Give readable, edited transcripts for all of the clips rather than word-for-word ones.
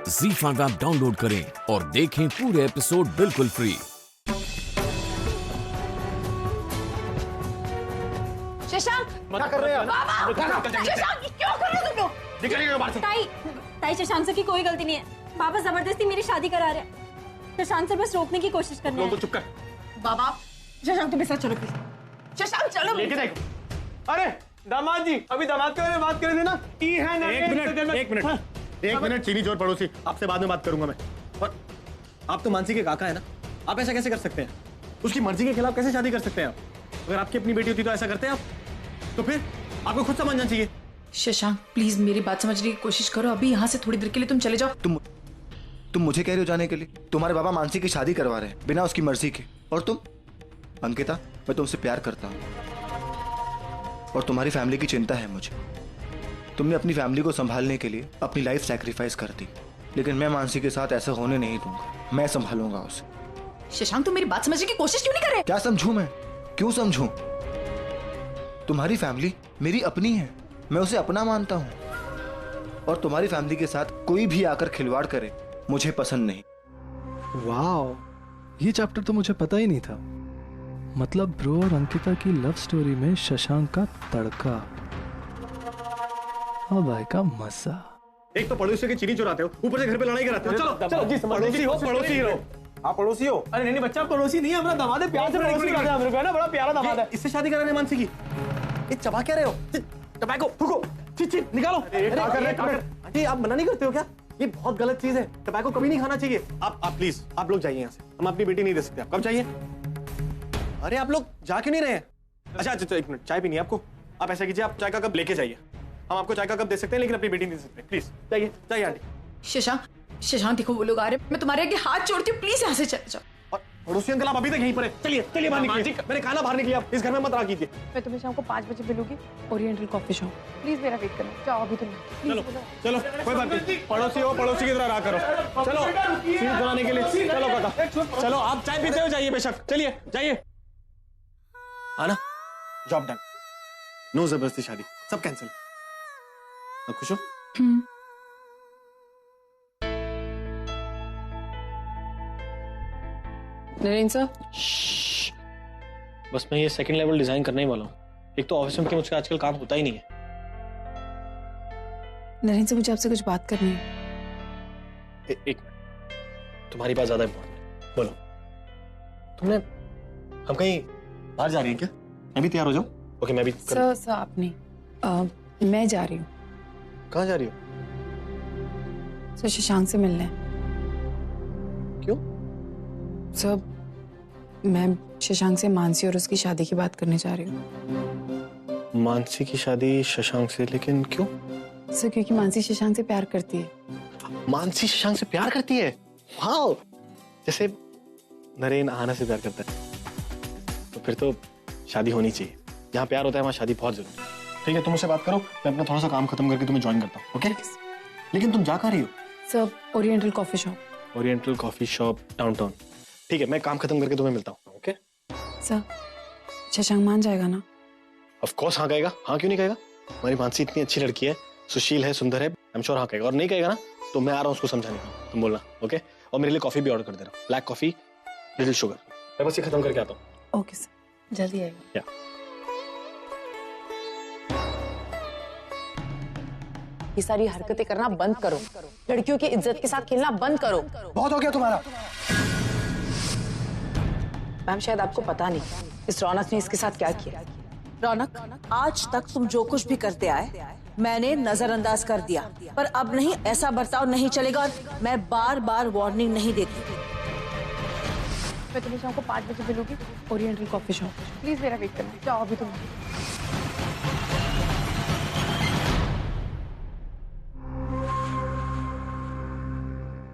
ZEE5 app download करें और देखें पूरे एपिसोड बिल्कुल फ्री। शशांक क्या कर रहे हैं आप? शशांक क्यों कर रहे हो तुम लोग? निकलिए बाहर से। ताई शशांक सर की कोई गलती नहीं है। पापा जबरदस्ती मेरी शादी करा रहे हैं। शशांक सर बस रोकने की कोशिश कर रहे हैं। तो चुप कर। बाबा शशांक तुम्हें साथ चलो प्लीज। शशांक चलो। लेके देख। अरे दामाद जी, अभी दामाद के बारे में बात कर देना। एक मिनट चीनी चोर पड़ोसी, आपसे बाद में बात करूंगा मैं। और आप तो मानसी के काका है ना, आप ऐसा कैसे कर सकते हैं? उसकी मर्जी के खिलाफ कैसे शादी कर सकते हैं आप? अगर आपकी अपनी बेटी होती तो ऐसा करते हैं आप? तो फिर आपको खुद समझना चाहिए। शशांक प्लीज मेरी बात समझने की कोशिश करो। अभी यहाँ से थोड़ी देर के लिए तुम चले जाओ। तुम मुझे कह रहे हो जाने के लिए? तुम्हारे बाबा मानसी की शादी करवा रहे हैं बिना उसकी मर्जी के। और तुम? अंकिता, मैं तुमसे प्यार करता हूँ और तुम्हारी फैमिली की चिंता है मुझे। तुमने अपनी फैमिली को संभालने के लिए अपनी लाइफ सैक्रिफाइस कर दी, लेकिन मैं मानसी के साथ ऐसा होने नहीं दूंगा। मैं संभालूंगा उसे। शशांक तुम मेरी बात समझने की कोशिश क्यों नहीं कर रहे? क्या समझूं मैं? क्यों समझूं? तुम्हारी फैमिली मेरी अपनी है, मैं उसे अपना मानता हूं। और तुम्हारी फैमिली के साथ कोई भी आकर खिलवाड़ करे मुझे पसंद नहीं। वाओ, ये चैप्टर तो मुझे पता ही नहीं था। मतलब ब्रो और अंकिता की लव स्टोरी में शशांक का तड़का। अब आएगा मजा। एक तो पड़ोसियों की चीनी चुराते हो, ऊपर से घर पे लड़ाई कराते हो। चलो चलो जी, पड़ोसी हो, पड़ोसी ही रहो। आप पड़ोसी हो? अरे नहीं बच्चा, पड़ोसी नहीं है, हमारा दामाद है। प्यार से पड़ोसी करते हैं, मेरे को है ना, बड़ा प्यारा दामाद है। इससे शादी कराने मानसी की। ये चबा क्या रहे हो? टबैको फूको, चिट निकालो। क्या कर रहे हैं? आंटी आप मना नहीं करते हो क्या? ये बहुत गलत चीज है, टबैको कभी नहीं खाना चाहिए। आप प्लीज आप लोग जाइए यहाँ से, हम अपनी बेटी नहीं दे सकते। आप कब चाहिए? अरे आप लोग जा क्यों नहीं रहे? अच्छा एक मिनट, चाय पीनी है आपको? आप ऐसा कीजिए, आप चाय का कप लेके जाइए। हम आपको चाय का कप दे सकते हैं, लेकिन अपनी बेटी नहीं दे सकते। प्लीज जाइए जाइए आंटी। शशांक देखो वो लोग आ रहे हैं। मैं तुम्हारे आगे हाथ जोड़ती हूँ, प्लीज यहाँ से चले जाओ। और पड़ोसी अंकल आप अभी तक यहीं पर हैं। चलिए चलिए बाहर निकलिए। मैंने कहा ना बाहर निकलिए, आप इस घर में मत रहा कीजिए। मैं तुम्हें शाम को 5 बजे मिलूंगी ओरिएंटल कॉफी शॉप। प्लीज मेरा वेट करना। जाओ अभी तुम। चलो चलो कोई बात नहीं, पड़ोसी हो, पड़ोसी की तरह रहा करो। चलो सीट बनाने के लिए चलो काका, चलो आप चाय पीते हो जाइए, बेशक चलिए जाइए। आना, जॉब डन। नो जबरदस्ती शादी, सब कैंसिल। अब खुश हो? नरेंद्र सर, बस मैं ये सेकंड लेवल डिजाइन करने ही वाला हूँ। एक तो ऑफिस में मुझसे आजकल काम होता ही नहीं है। नरेंद्र सर मुझे आपसे कुछ बात करनी है। एक मिनट, तुम्हारी बात ज्यादा इंपॉर्टेंट है, बोलो। तुमने, हम कहीं बाहर जा रही हैं क्या? मैं भी तैयार हो जाऊँ? ओके मैं भी सर आप नहीं, मैं जा रही हूँ। कहाँ जा रही हो? सर शशांक से मिलने। क्यों? सर मैं शशांक से मानसी और उसकी शादी की बात करने जा रही हूँ। मानसी की शादी शशांक से? लेकिन क्यों? सर क्योंकि मानसी शशांक से प्यार करती है। मानसी शशांक से प्यार करती है? वाओ, जैसे नरेन आना से प्यार करता है। तो फिर तो शादी होनी चाहिए। जहाँ प्यार होता है वहाँ शादी बहुत जरूरी है। ठीक है, तुम मुझसे बात करो, मैं अपना थोड़ा सा काम खत्म करके तुम्हें ज्वाइन करता हूँ। ओके? लेकिन तुम जा कहाँ रही हो? Sir oriental coffee shop. Oriental coffee shop downtown. ठीक है, मैं काम खत्म करके तुम्हें मिलता हूँ। ओके? सर शशांक मान जाएगा ना? ऑफ कोर्स हाँ कहेगा। हाँ क्यों नहीं कहेगा? हमारी मानसी इतनी अच्छी लड़की है, सुशील है, सुंदर है, आई एम श्योर हाँ कहेगा। और नहीं कहेगा ना तो मैं आ रहा हूँ उसको समझाने को, तुम बोलना। ओके? और मेरे लिए कॉफी भी ऑर्डर कर देना, ब्लैक कॉफी, लिटिल शुगर। मैं बस ये खत्म करके आता हूँ। ओके सर, जल्दी आएगा। ये सारी हरकतें करना बंद करो। लड़कियों की इज्जत के साथ खेलना बंद करो। बहुत हो गया तुम्हारा। मैम शायद आपको पता नहीं इस रौनक ने इसके साथ क्या किया। रौनक, आज तक तुम जो कुछ भी करते आए मैंने नजरअंदाज कर दिया, पर अब नहीं, ऐसा बर्ताव नहीं चलेगा और मैं बार बार वार्निंग नहीं देती। मैं तुम्हें शाम को 5 बजे मिलूंगी ओरिएंटल कॉफी शॉप। प्लीज मेरा वेट करना। जाओ अभी तुम।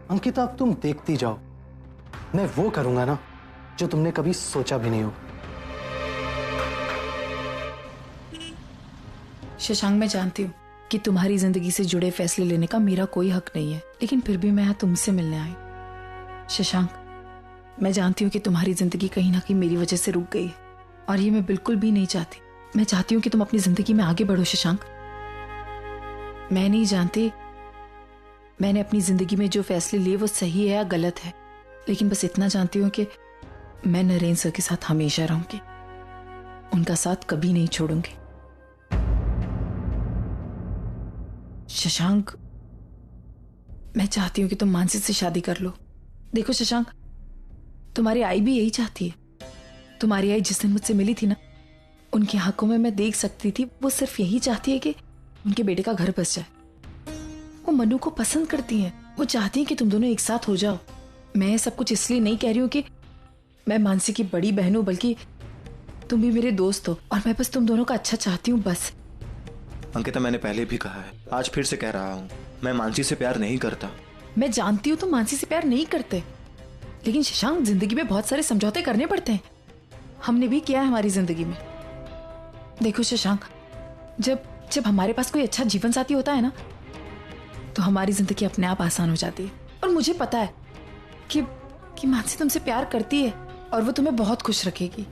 अंकिता अब तुम देखती जाओ, मैं वो करूंगा ना जो तुमने कभी सोचा भी नहीं होगा। शशांक मैं जानती हूँ कि तुम्हारी जिंदगी से जुड़े फैसले लेने का मेरा कोई हक नहीं है, लेकिन फिर भी मैं यहाँ तुमसे मिलने आई। शशांक मैं जानती हूँ कि तुम्हारी जिंदगी कहीं ना कहीं मेरी वजह से रुक गई है, और ये मैं बिल्कुल भी नहीं चाहती। मैं चाहती हूँ कि तुम अपनी जिंदगी में आगे बढ़ो शशांक। मैं नहीं जानती मैंने अपनी जिंदगी में जो फैसले लिए वो सही है या गलत है, लेकिन बस इतना जानती हूँ कि मैं नरेन सर के साथ हमेशा रहूंगी, उनका साथ कभी नहीं छोड़ूंगी। शशांक, मैं चाहती हूँ कि तुम मानसी से शादी कर लो। देखो शशांक, तुम्हारी आई भी यही चाहती है। तुम्हारी आई जिस दिन मुझसे मिली थी ना, उनकी आंखों में मैं देख सकती थी वो सिर्फ यही चाहती है कि उनके बेटे का घर बस जाए। वो मनु को पसंद करती हैं, वो चाहती हैं कि तुम दोनों एक साथ हो जाओ। मैं सब कुछ इसलिए नहीं कह रही हूँ कि मैं मानसी की बड़ी बहन हूँ, बल्कि तुम भी मेरे दोस्त हो और मैं बस तुम दोनों का अच्छा चाहती हूँ बस। अंकिता, मैंने पहले भी कहा है, आज फिर से कह रहा हूँ, मैं मानसी से प्यार नहीं करता। मैं जानती हूँ तुम मानसी से प्यार नहीं करते, लेकिन शशांक, जिंदगी में बहुत सारे समझौते करने पड़ते हैं। हमने भी किया है हमारी जिंदगी में। देखो शशांक, जब हमारे पास कोई अच्छा जीवन साथी होता है ना, तो हमारी जिंदगी अपने आप आसान हो जाती है। और मुझे पता है कि मानसी तुमसे प्यार करती है और वो तुम्हें बहुत खुश रखेगी।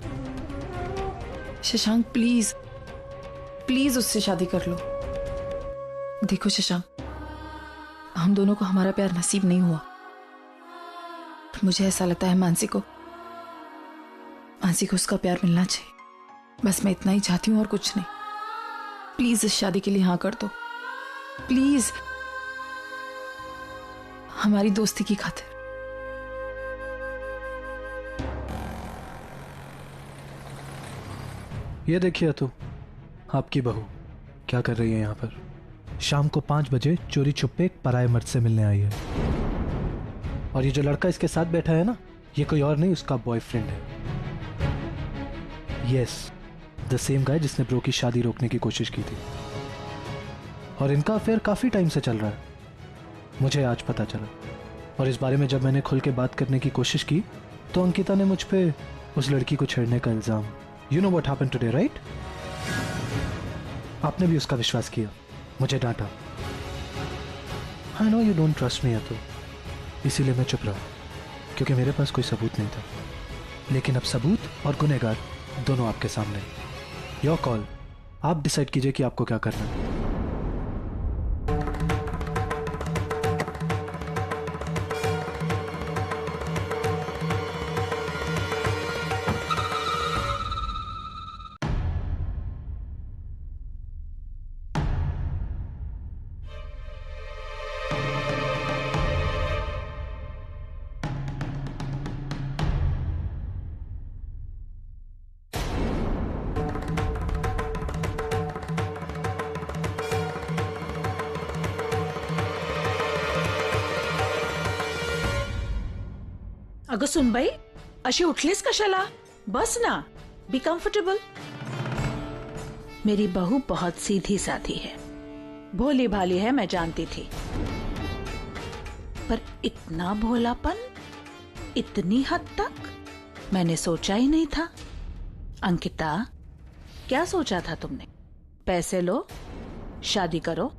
शशांक, प्लीज प्लीज उससे शादी कर लो। देखो शशांक, हम दोनों को हमारा प्यार नसीब नहीं हुआ, पर मुझे ऐसा लगता है मानसी को उसका प्यार मिलना चाहिए। बस मैं इतना ही चाहती हूँ और कुछ नहीं। प्लीज इस शादी के लिए हाँ कर दो, प्लीज, हमारी दोस्ती की खातिर। ये देखिए तो आपकी बहू क्या कर रही है यहाँ पर। शाम को 5 बजे चोरी छुपे एक पराये मर्द से मिलने आई है, और ये जो लड़का इसके साथ बैठा है ना, ये कोई और नहीं, उसका बॉयफ्रेंड है। यस, द सेम गाय जिसने ब्रो की शादी रोकने की कोशिश की थी। और इनका अफेयर काफी टाइम से चल रहा है, मुझे आज पता चला। और इस बारे में जब मैंने खुल के बात करने की कोशिश की, तो अंकिता ने मुझ पे उस लड़की को छेड़ने का इल्जाम। You know what happened today, right? आपने भी उसका विश्वास किया, मुझे डांटा। I know you don't trust me, तो इसीलिए मैं चुप रहा, क्योंकि मेरे पास कोई सबूत नहीं था। लेकिन अब सबूत और गुनहगार दोनों आपके सामने। योर कॉल, आप डिसाइड कीजिए कि आपको क्या करना है। अगं सुनबाई, अशी उठलीस कशाला? बस ना, बी कंफर्टेबल। मेरी बहू बहुत सीधी साधी है, भोली भाली है, मैं जानती थी, पर इतना भोलापन, इतनी हद तक मैंने सोचा ही नहीं था। अंकिता, क्या सोचा था तुमने? पैसे लो, शादी करो,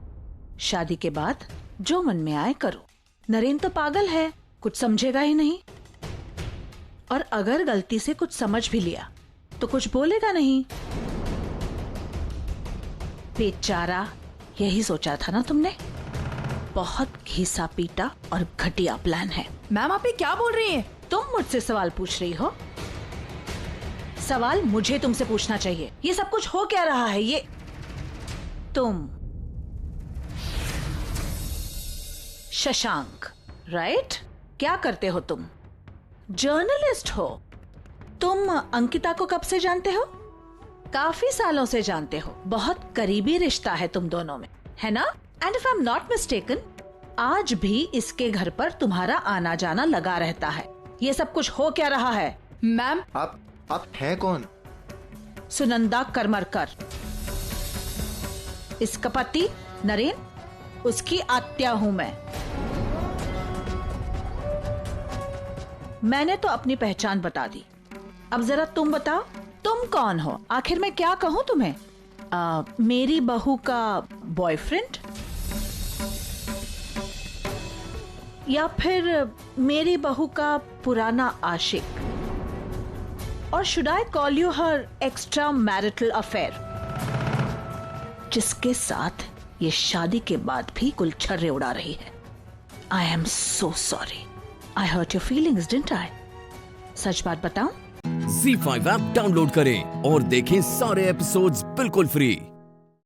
शादी के बाद जो मन में आए करो। नरेन तो पागल है, कुछ समझेगा ही नहीं, और अगर गलती से कुछ समझ भी लिया तो कुछ बोलेगा नहीं। बेचारा, यही सोचा था ना तुमने? बहुत घिसा पीटा और घटिया प्लान है। मैम, आप ये क्या बोल रही हैं? तुम मुझसे सवाल पूछ रही हो? सवाल मुझे तुमसे पूछना चाहिए। ये सब कुछ हो क्या रहा है? ये तुम शशांक, राइट? क्या करते हो तुम? जर्नलिस्ट हो। तुम अंकिता को कब से जानते हो? काफी सालों से जानते हो। बहुत करीबी रिश्ता है तुम दोनों में, है ना? And if I am not mistaken, आज भी इसके घर पर तुम्हारा आना जाना लगा रहता है। ये सब कुछ हो क्या रहा है? मैम, आप हैं कौन? सुनंदा करमरकर, इसका पति नरेन, उसकी आत्या हूं मैं। मैंने तो अपनी पहचान बता दी, अब जरा तुम बताओ, तुम कौन हो? आखिर मैं क्या कहूं तुम्हें? मेरी बहू का बॉयफ्रेंड, या फिर मेरी बहू का पुराना आशिक? और should I call you her extra marital affair, जिसके साथ ये शादी के बाद भी गुलछर्रे उड़ा रही है? I am so sorry. I hurt your feelings, didn't I? सच बात बताऊं? ZEE5 ऐप डाउनलोड करें और देखें सारे एपिसोड्स बिल्कुल फ्री।